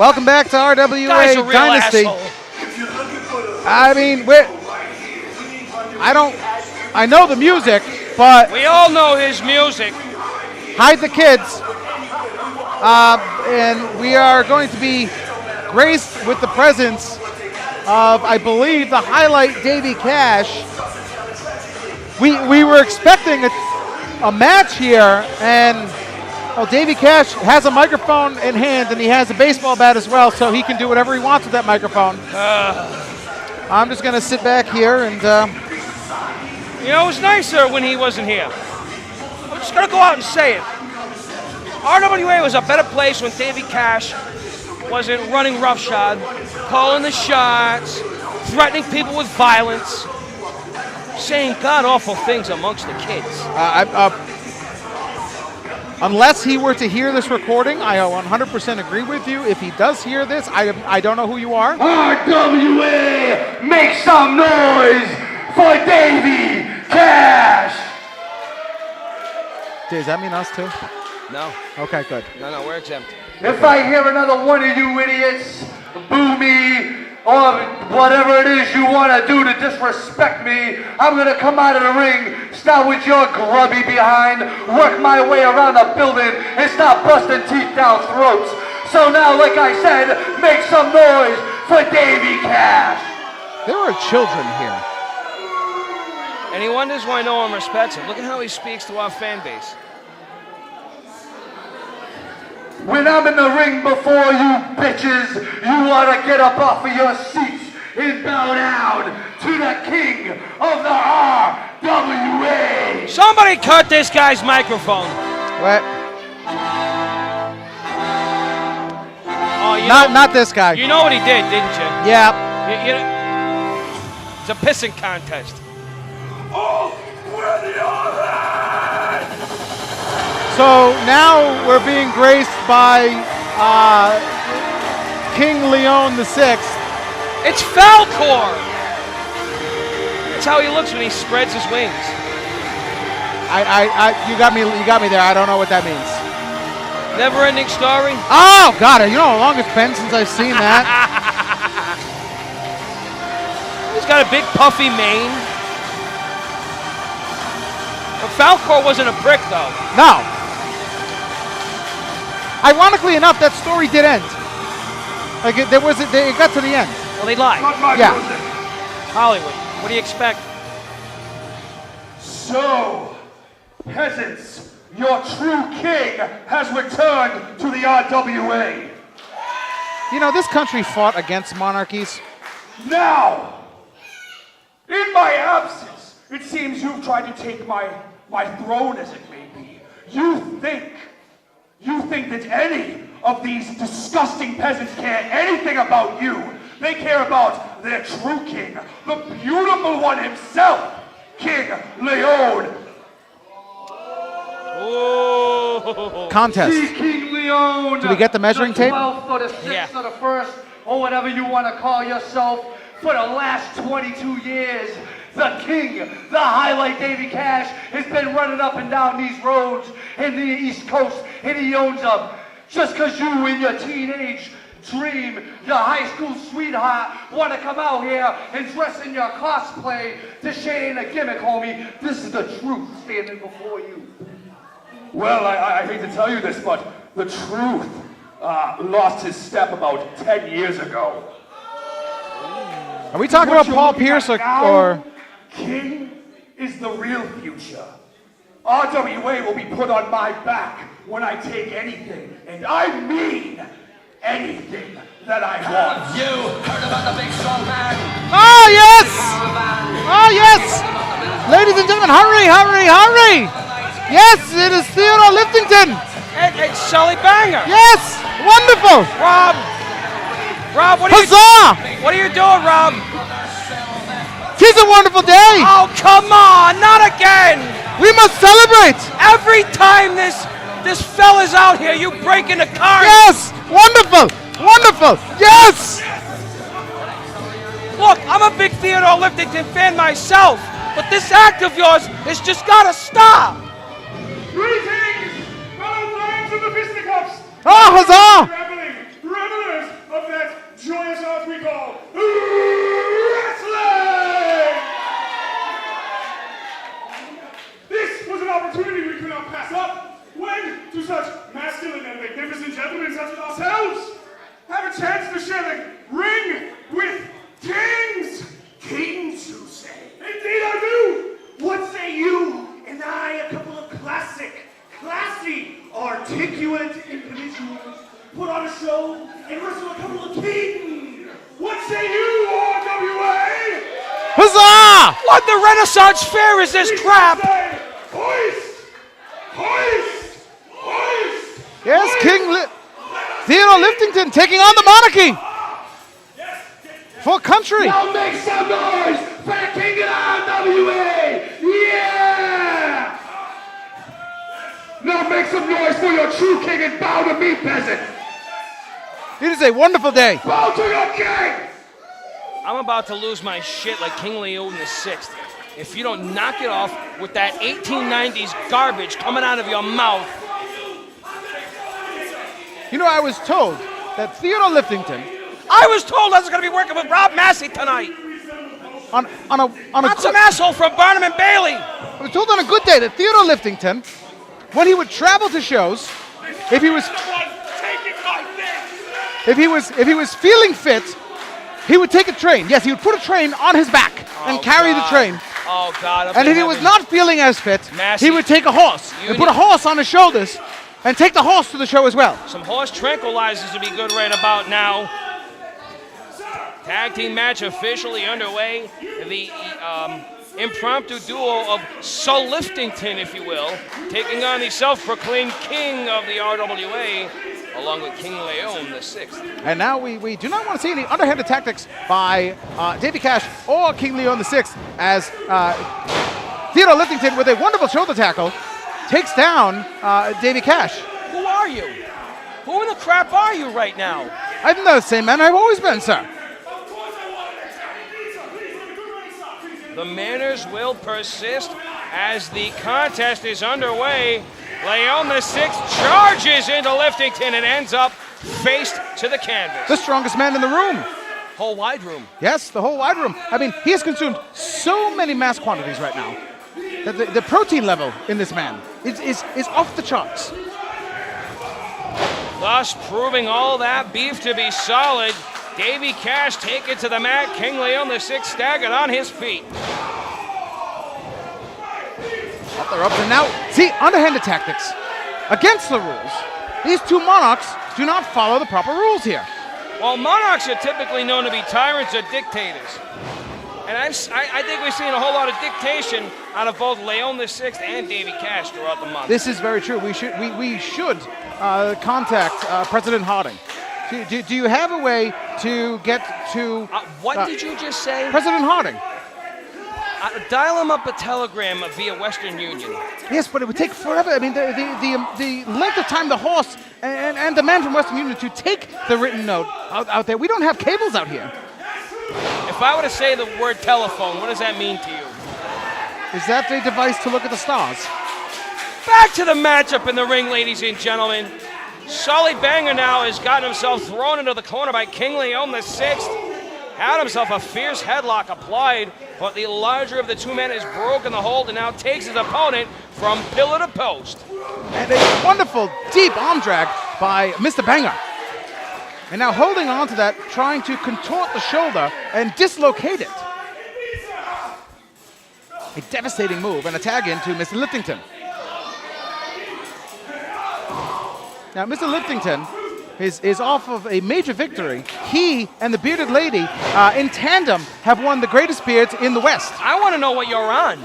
Welcome back to RWA Dynasty. I mean, I know the music, but we all know his music. Hide the kids. And we are going to be graced with the presence of, I believe, the highlight Davey Cash. We were expecting a match here, and Davey Cash has a microphone in hand, and he has a baseball bat as well, so he can do whatever he wants with that microphone. I'm just going to sit back here and... it was nicer when he wasn't here. I'm just going to go out and say it. RWA was a better place when Davey Cash wasn't running roughshod, calling the shots, threatening people with violence, saying god-awful things amongst the kids. Unless he were to hear this recording, I 100% agree with you. If he does hear this, I don't know who you are. RWA, make some noise for Davey Cash! Does that mean us too? No. Okay, good. No, we're exempt. If I hear another one of you idiots boo me or whatever it is you want to do to disrespect me, I'm going to come out of the ring, start with your grubby behind, work my way around the building, and start busting teeth down throats. So now, like I said, make some noise for Davey Cash. There are children here. And he wonders why no one respects him. Look at how he speaks to our fan base. When I'm in the ring before you bitches, you want to get up off of your seats and bow down to the king of the RWA. Somebody cut this guy's microphone. What? Oh, not this guy. You know what he did, didn't you? Yeah. It's a pissing contest. Oh, where the other? So now we're being graced by King León VI. It's Falcor. That's how he looks when he spreads his wings. You got me there. I don't know what that means. Never-ending story. Oh God! You know how long it's been since I've seen that. He's got a big puffy mane. But Falcor wasn't a prick, though. No. Ironically enough, that story did end. Like it got to the end. Well, they lied. Yeah. Hollywood. What do you expect? So, peasants, your true king has returned to the RWA. You know, this country fought against monarchies. Now, in my absence, it seems you've tried to take my throne, as it may be. You think that any of these disgusting peasants care anything about you. They care about their true king, the beautiful one himself, King León. Oh. Contest. See King León. Do we get the measuring tape? The 12th or the 6th or the 1st, or whatever you want to call yourself, for the last 22 years. The king, the highlight Davey Cash, has been running up and down these roads in the East Coast, and he owns them. Just because you in your teenage dream, your high school sweetheart, want to come out here and dress in your cosplay, this shit ain't a gimmick, homie. This is the truth standing before you. Well, I hate to tell you this, but the truth lost his step about 10 years ago. Are we talking about Paul Pierce or... King is the real future. RWA will be put on my back when I take anything, and I mean anything that I want. You heard about the big strong man? Oh, yes! Oh, yes! Ladies and gentlemen, hurry, hurry, hurry! Yes, it is Theodore Liftington! It's Sully Banger! Yes! Wonderful! Rob, what Huzzah! What are you doing, Rob? Tis a wonderful day! Oh, come on, not again! We must celebrate! Every time this fella's out here, you break into cars. Yes! Wonderful! Wonderful! Yes! Look, I'm a big Theodore Liftington fan myself, but this act of yours has just got to stop. Greetings, fellow fans of the fisticuffs! Oh, huzzah! Revelers, of that joyous art we call wrestling! This was an opportunity we could not pass up when, to such masculine and magnificent gentlemen such as ourselves, have a chance to share the ring with kings. Kings, you say? Indeed I do! What say you and I, a couple of classy, articulate individuals, put on a show and wrestle a couple of kings? What say you, RWA? Huzzah! What the Renaissance fair is this crap? Hoist! Hoist! Hoist! Yes, hoist! Theodore Liftington taking on the monarchy for country. Now make some noise for the King of RWA! Yeah! Now make some noise for your true king and bow to me, peasant! It is a wonderful day. Bow to your king! I'm about to lose my shit like King León VI if you don't knock it off with that 1890s garbage coming out of your mouth. You know, I was told that Theodore Liftington, I was told I was going to be working with Rob Massey tonight. on a Not some asshole from Barnum and Bailey. I was told on a good day that Theodore Liftington, when he would travel to shows, if he was feeling fit, he would take a train. Yes, he would put a train on his back and carry the train. Oh, God. And if he was not feeling as fit, Massey, he would take a horse and put a horse on his shoulders and take the horse to the show as well. Some horse tranquilizers would be good right about now. Tag team match officially underway. The impromptu duo of Liftington, if you will, taking on the self-proclaimed king of the RWA, along with King León VI. And now we do not want to see any underhanded tactics by Davey Cash or King León VI as Theodore Liftington, with a wonderful shoulder tackle, takes down Davey Cash. Who are you? Who in the crap are you right now? I'm the same man I've always been, sir. The manners will persist as the contest is underway. León VI charges into Liftington and ends up faced to the canvas. The strongest man in the room. Whole wide room. Yes, the whole wide room. I mean, he has consumed so many mass quantities right now that the protein level in this man is off the charts. Thus proving all that beef to be solid. Davey Cash taken to the mat. King León VI staggered on his feet. Up the ropes, and now, see, underhanded tactics against the rules. These two monarchs do not follow the proper rules here. Well, monarchs are typically known to be tyrants or dictators. And I think we've seen a whole lot of dictation out of both León VI and Davey Cash throughout the month. This is very true. We should contact President Harding. Do you have a way to get to... What did you just say? President Harding. Dial him up a telegram via Western Union. Yes, but it would take forever. I mean, the length of time the horse and the man from Western Union to take the written note out there. We don't have cables out here. If I were to say the word telephone, what does that mean to you? Is that the device to look at the stars? Back to the matchup in the ring, ladies and gentlemen. Sully Banger now has gotten himself thrown into the corner by King León VI. Had himself a fierce headlock applied, but the larger of the two men has broken the hold and now takes his opponent from pillar to post. And a wonderful deep arm drag by Mr. Banger. And now holding on to that, trying to contort the shoulder and dislocate it. A devastating move and a tag in to Mr. Liftington. Now, Mr. Liftington is off of a major victory. He and the bearded lady in tandem have won the greatest beards in the West. I want to know what you're on.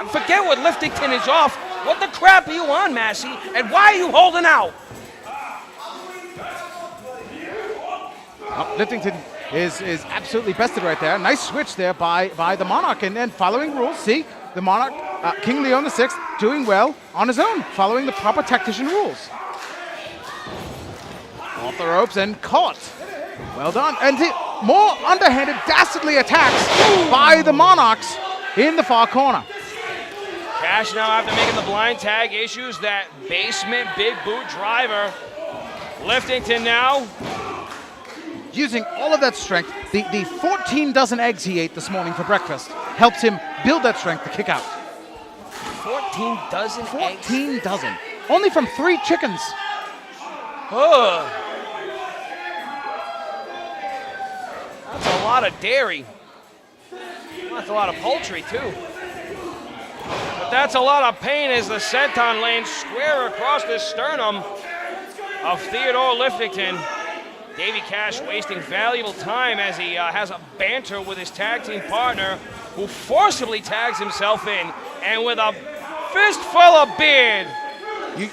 Forget what Liftington is off. What the crap are you on, Massey? And why are you holding out? Oh, Liftington is absolutely bested right there. Nice switch there by the Monarch. And then following rules, see, the Monarch, King León VI, doing well on his own, following the proper tactician rules. Off the ropes and caught. Well done. And more underhanded, dastardly attacks by the Monarchs in the far corner. Cash now, after making the blind tag, issues that basement big boot driver. Liftington now using all of that strength. The 14 dozen eggs he ate this morning for breakfast helps him build that strength to kick out. 14 dozen eggs? 14 dozen. Only from 3 chickens. Oh. That's a lot of dairy. That's a lot of poultry, too. But that's a lot of pain as the senton lands square across the sternum of Theodore Liftington. Davey Cash wasting valuable time as he has a banter with his tag team partner, who forcibly tags himself in, and with a fistful of beard.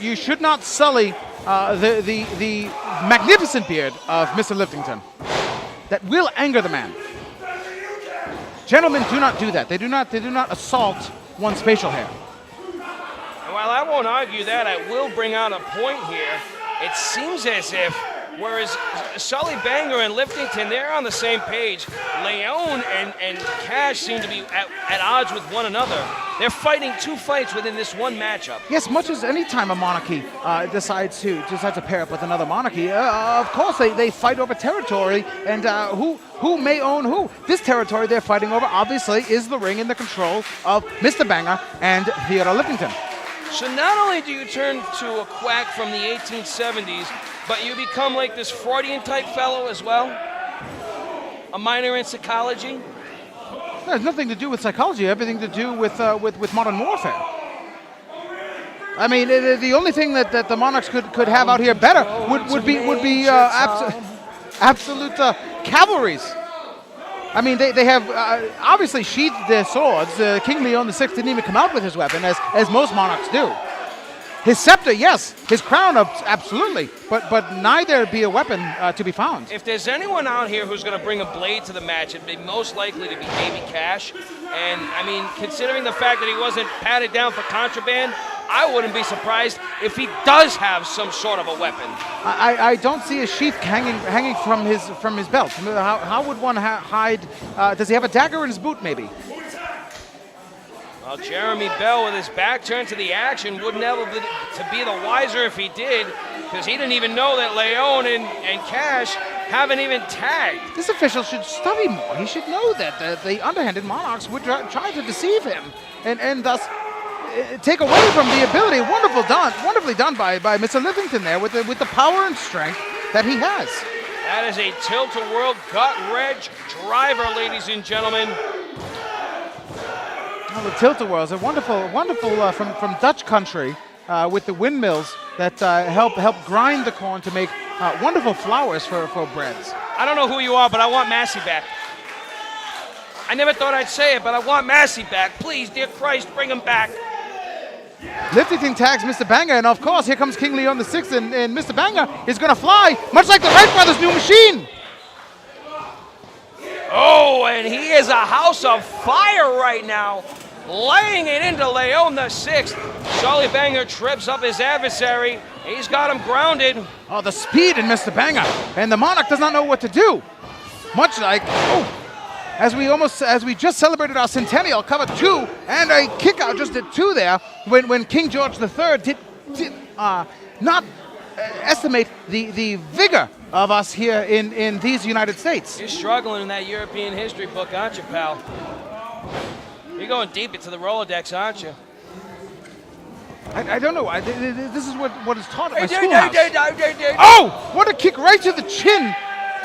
You should not sully the magnificent beard of Mr. Liftington. That will anger the man. Gentlemen do not do that. They do not assault one's facial hair. And while I won't argue that, I will bring out a point here. It seems as if, whereas Sully Banger and Liftington, they're on the same page, León and Cash seem to be at odds with one another. They're fighting 2 fights within this one matchup. Yes, much as any time a monarchy decides to pair up with another monarchy, of course they fight over territory and who may own who. This territory they're fighting over obviously is the ring in the control of Mr. Banger and Theodore Liftington. So not only do you turn to a quack from the 1870s, but you become like this Freudian type fellow as well? A minor in psychology? It has nothing to do with psychology, everything to do with modern warfare. I mean, the only thing that the Monarchs could have out here better would be absolute cavalries. I mean, they have obviously sheathed their swords. King León VI didn't even come out with his weapon, as most monarchs do. His scepter, yes. His crown, absolutely. But neither be a weapon to be found. If there's anyone out here who's going to bring a blade to the match, it'd be most likely to be Davey Cash. And, I mean, considering the fact that he wasn't patted down for contraband, I wouldn't be surprised if he does have some sort of a weapon. I don't see a sheath hanging from his belt. How would one hide? Does he have a dagger in his boot, maybe? Well, Jeremy Bell, with his back turned to the action, wouldn't ever be to be the wiser if he did, because he didn't even know that León and Cash haven't even tagged. This official should study more. He should know that the underhanded Monarchs would try to deceive him, and thus take away from the ability. Wonderfully done by Mr. Liftington there with the power and strength that he has. That is a tilt-a-whirl gut-wrench driver, ladies and gentlemen. Well, the tilt-a-whirl is a wonderful from Dutch country with the windmills that help grind the corn to make wonderful flours for breads. I don't know who you are, but I want Massey back. I never thought I'd say it, but I want Massey back. Please, dear Christ, bring him back. Liftington tags Mr. Banger, and of course, here comes King León VI, and Mr. Banger is going to fly, much like the Wright brothers' new machine. Oh, and he is a house of fire right now, laying it into León VI. Sully Banger trips up his adversary. He's got him grounded. Oh, the speed in Mr. Banger, and the Monarch does not know what to do. Much like, as we just celebrated our centennial, cover 2, and a kick out just at 2 there, when King George III did not estimate the vigor of us here in these United States. You're struggling in that European history book, aren't you, pal? You're going deep into the Rolodex, aren't you? I don't know. This is what is taught at my schoolhouse. Oh! What a kick right to the chin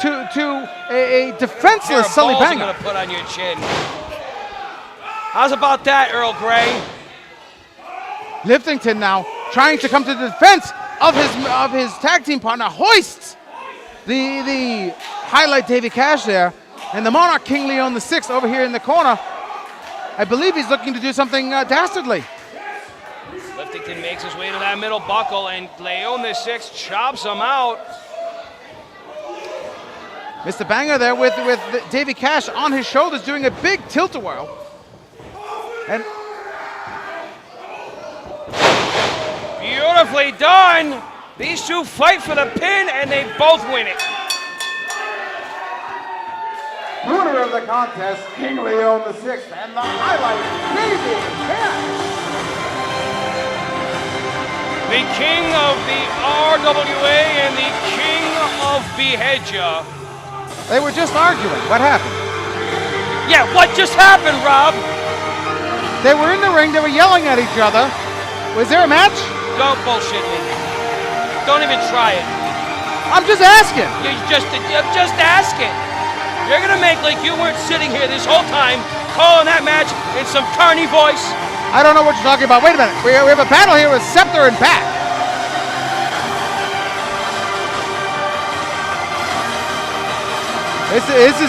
to a defenseless Sully Banger. I'm going to put on your chin. How's about that, Earl Grey? Liftington now trying to come to the defense of his tag team partner, hoists the highlight Davey Cash there, and the Monarch King León VI over here in the corner. I believe he's looking to do something dastardly. Liftington makes his way to that middle buckle, and León VI chops him out. Mr. Banger there with Davey Cash on his shoulders doing a big tilt-a-whirl. And beautifully done. These two fight for the pin, and they both win it. Winner of the contest, King León VI, and the highlight, Davey Cash. The king of the RWA and the king of Beheadja. They were just arguing. What happened? Yeah, what just happened, Rob? They were in the ring. They were yelling at each other. Was there a match? Don't bullshit me. Don't even try it. I'm just asking. You're just asking. You're gonna make like you weren't sitting here this whole time calling that match in some carny voice. I don't know what you're talking about. Wait a minute. We have a battle here with Scepter and Pac.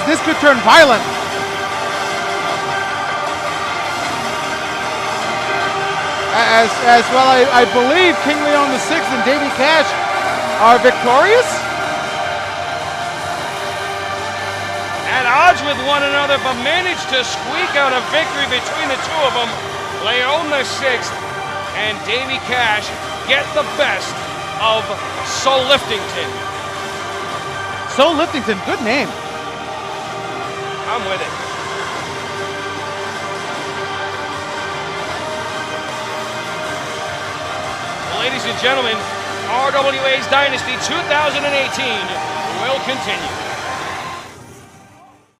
This could turn violent. As well, I believe King León VI and Davey Cash are victorious. At odds with one another, but managed to squeak out a victory between the two of them. León VI and Davey Cash get the best of Soul Liftington. Soul Liftington, good name. I'm with it. Ladies and gentlemen, RWA's Dynasty 2018 will continue.